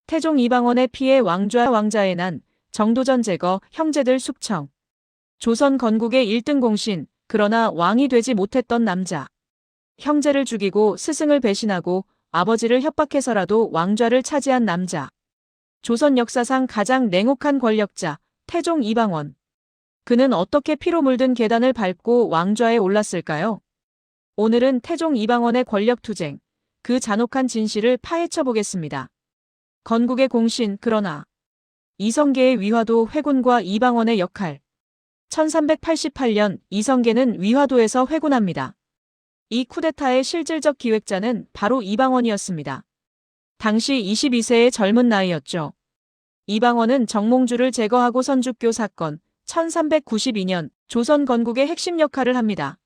태종 이방원의 피해 왕좌의 난, 정도전 제거, 형제들 숙청. 조선 건국의 1등 공신, 그러나 왕이 되지 못했던 남자. 형제를 죽이고 스승을 배신하고 아버지를 협박해서라도 왕좌를 차지한 남자. 조선 역사상 가장 냉혹한 권력자, 태종 이방원. 그는 어떻게 피로 물든 계단을 밟고 왕좌에 올랐을까요? 오늘은 태종 이방원의 권력투쟁, 그 잔혹한 진실을 파헤쳐 보겠습니다. 건국의 공신, 그러나 이성계의 위화도 회군과 이방원의 역할. 1388년 이성계는 위화도에서 회군합니다. 이 쿠데타의 실질적 기획자는 바로 이방원이었습니다. 당시 22세의 젊은 나이였죠. 이방원은 정몽주를 제거하고 선주교 사건, 1392년 조선 건국의 핵심 역할을 합니다.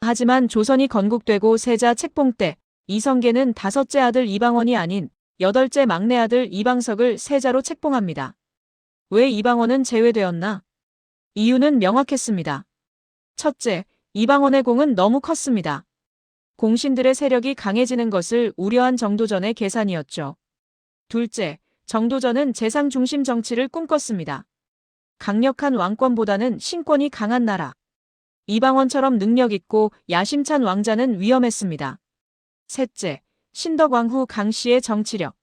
하지만 조선이 건국되고 세자 책봉 때 이성계는 5째 아들 이방원이 아닌 8째 막내 아들 이방석을 세자로 책봉합니다. 왜 이방원은 제외되었나? 이유는 명확했습니다. 첫째, 이방원의 공은 너무 컸습니다. 공신들의 세력이 강해지는 것을 우려한 정도전의 계산이었죠. 둘째, 정도전은 재상 중심 정치를 꿈꿨습니다. 강력한 왕권보다는 신권이 강한 나라. 이방원처럼 능력 있고 야심찬 왕자는 위험했습니다. 셋째, 신덕왕후 강씨의 정치력.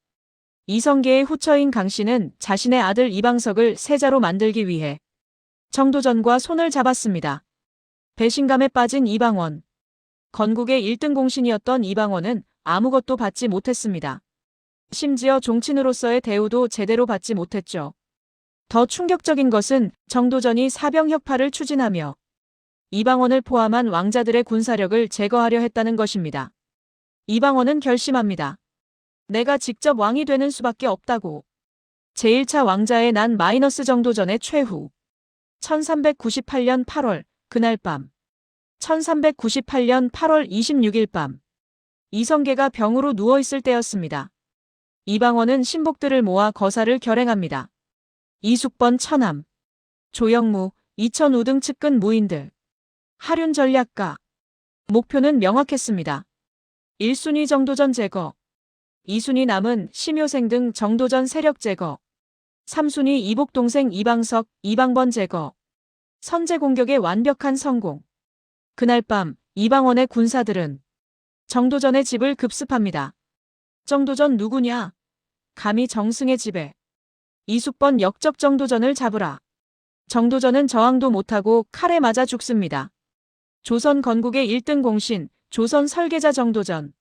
이성계의 후처인 강씨는 자신의 아들 이방석을 세자로 만들기 위해 정도전과 손을 잡았습니다. 배신감에 빠진 이방원. 건국의 1등 공신이었던 이방원은 아무것도 받지 못했습니다. 심지어 종친으로서의 대우도 제대로 받지 못했죠. 더 충격적인 것은 정도전이 사병혁파를 추진하며 이방원을 포함한 왕자들의 군사력을 제거하려 했다는 것입니다. 이방원은 결심합니다. 내가 직접 왕이 되는 수밖에 없다고. 제1차 왕자의 난 정도전의 최후. 1398년 8월, 그날 밤. 1398년 8월 26일 밤. 이성계가 병으로 누워있을 때였습니다. 이방원은 신복들을 모아 거사를 결행합니다. 이숙번 처남, 조영무, 이천우 등 측근 무인들. 하륜 전략가. 목표는 명확했습니다. 1순위 정도전 제거. 2순위 남은 심효생 등 정도전 세력 제거. 3순위 이복 동생 이방석, 이방번 제거. 선제 공격의 완벽한 성공. 그날 밤 이방원의 군사들은 정도전의 집을 급습합니다. 정도전 누구냐? 감히 정승의 집에. 이숙번 역적 정도전을 잡으라. 정도전은 저항도 못하고 칼에 맞아 죽습니다. 조선 건국의 1등 공신, 조선 설계자 정도전.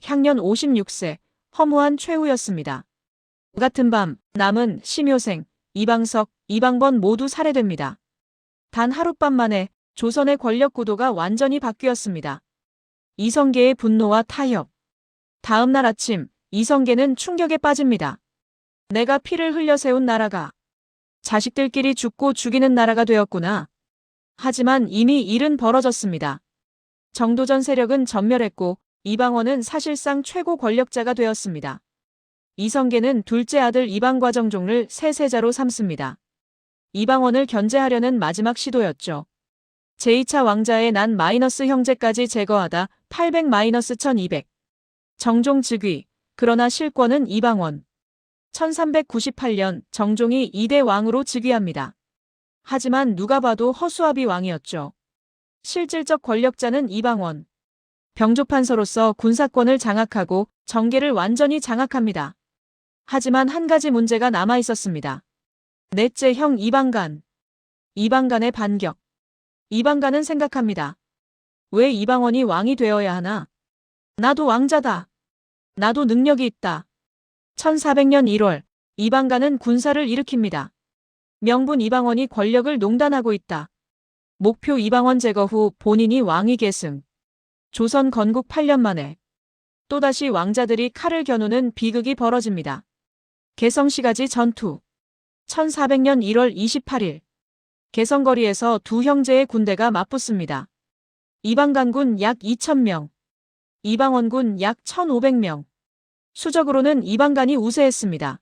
향년 56세, 허무한 최후였습니다. 같은 밤 남은 심효생, 이방석, 이방번 모두 살해됩니다. 단 하룻밤 만에 조선의 권력 구도가 완전히 바뀌었습니다. 이성계의 분노와 타협. 다음 날 아침 이성계는 충격에 빠집니다. 내가 피를 흘려 세운 나라가 자식들끼리 죽고 죽이는 나라가 되었구나. 하지만 이미 일은 벌어졌습니다. 정도전 세력은 전멸했고 이방원은 사실상 최고 권력자가 되었습니다. 이성계는 둘째 아들 이방과정종을 새 세자로 삼습니다. 이방원을 견제하려는 마지막 시도였죠. 제2차 왕자의 난 형제까지 제거하다 800-1200. 정종 즉위, 그러나 실권은 이방원. 1398년 정종이 2대 왕으로 즉위합니다. 하지만 누가 봐도 허수아비 왕이었죠. 실질적 권력자는 이방원. 병조판서로서 군사권을 장악하고 정계를 완전히 장악합니다. 하지만 한 가지 문제가 남아 있었습니다. 넷째 형 이방간. 이방간의 반격. 이방간은 생각합니다. 왜 이방원이 왕이 되어야 하나? 나도 왕자다. 나도 능력이 있다. 1400년 1월 이방간은 군사를 일으킵니다. 명분 이방원이 권력을 농단하고 있다. 목표 이방원 제거 후 본인이 왕위 계승. 조선 건국 8년 만에 또다시 왕자들이 칼을 겨누는 비극이 벌어집니다. 개성시가지 전투. 1400년 1월 28일. 개성거리에서 두 형제의 군대가 맞붙습니다. 이방간군 약 2000명. 이방원군 약 1500명. 수적으로는 이방간이 우세했습니다.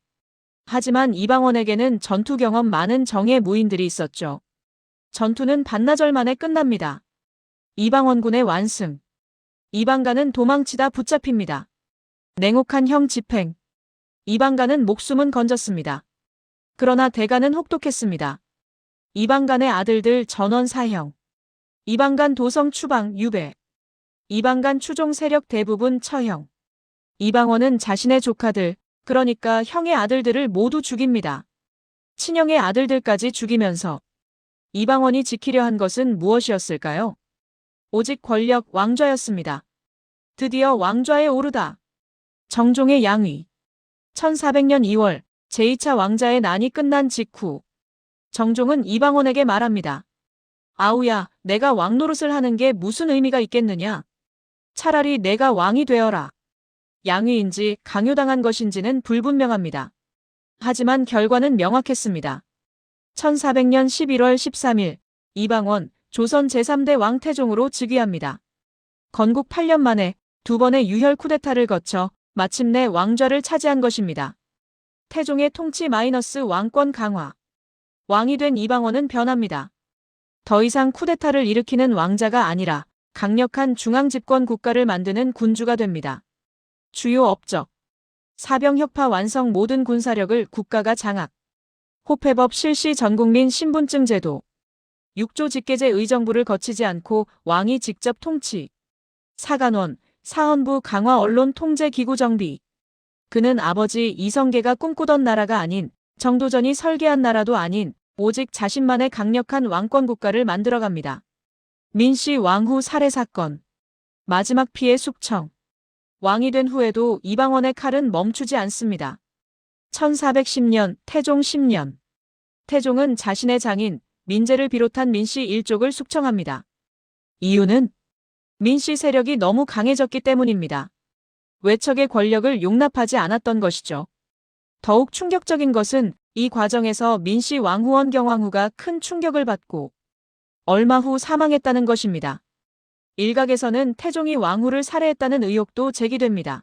하지만 이방원에게는 전투 경험 많은 정예 무인들이 있었죠. 전투는 반나절 만에 끝납니다. 이방원군의 완승. 이방간은 도망치다 붙잡힙니다. 냉혹한 형 집행. 이방간은 목숨은 건졌습니다. 그러나 대간은 혹독했습니다. 이방간의 아들들 전원 사형. 이방간 도성 추방 유배. 이방간 추종 세력 대부분 처형. 이방원은 자신의 조카들, 그러니까 형의 아들들을 모두 죽입니다. 친형의 아들들까지 죽이면서 이방원이 지키려 한 것은 무엇이었을까요? 오직 권력, 왕좌였습니다. 드디어 왕좌에 오르다. 정종의 양위. 1400년 2월 제2차 왕자의 난이 끝난 직후 정종은 이방원에게 말합니다. 아우야, 내가 왕노릇을 하는 게 무슨 의미가 있겠느냐? 차라리 내가 왕이 되어라. 양위인지 강요당한 것인지는 불분명합니다. 하지만 결과는 명확했습니다. 1400년 11월 13일 이방원 조선 제3대 왕 태종으로 즉위합니다. 건국 8년 만에 두 번의 유혈 쿠데타를 거쳐 마침내 왕좌를 차지한 것입니다. 태종의 통치 마이너스 왕권 강화. 왕이 된 이방원은 변합니다. 더 이상 쿠데타를 일으키는 왕자가 아니라 강력한 중앙집권 국가를 만드는 군주가 됩니다. 주요 업적. 사병혁파 완성 모든 군사력을 국가가 장악. 호패법 실시 전국민 신분증 제도. 6조 직계제 의정부를 거치지 않고 왕이 직접 통치. 사간원, 사헌부 강화 언론 통제 기구 정비. 그는 아버지 이성계가 꿈꾸던 나라가 아닌 정도전이 설계한 나라도 아닌 오직 자신만의 강력한 왕권 국가를 만들어갑니다. 민씨 왕후 살해 사건. 마지막 피해 숙청. 왕이 된 후에도 이방원의 칼은 멈추지 않습니다. 1410년 태종 10년. 태종은 자신의 장인 민제를 비롯한 민씨 일족을 숙청합니다. 이유는 민씨 세력이 너무 강해졌기 때문입니다. 외척의 권력을 용납하지 않았던 것이죠. 더욱 충격적인 것은 이 과정에서 민씨 왕후 원경왕후가 큰 충격을 받고 얼마 후 사망했다는 것입니다. 일각에서는 태종이 왕후를 살해했다는 의혹도 제기됩니다.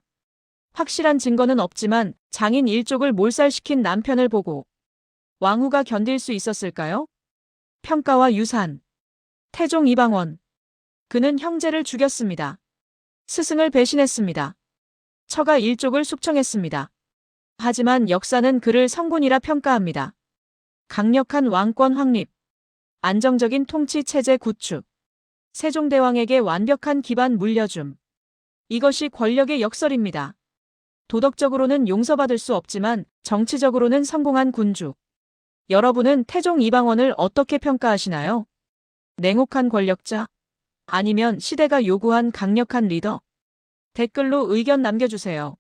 확실한 증거는 없지만 장인 일족을 몰살시킨 남편을 보고 왕후가 견딜 수 있었을까요? 평가와 유산. 태종 이방원. 그는 형제를 죽였습니다. 스승을 배신했습니다. 처가 일족을 숙청했습니다. 하지만 역사는 그를 성군이라 평가합니다. 강력한 왕권 확립. 안정적인 통치 체제 구축. 세종대왕에게 완벽한 기반 물려줌. 이것이 권력의 역설입니다. 도덕적으로는 용서받을 수 없지만 정치적으로는 성공한 군주. 여러분은 태종 이방원을 어떻게 평가하시나요? 냉혹한 권력자? 아니면 시대가 요구한 강력한 리더? 댓글로 의견 남겨주세요.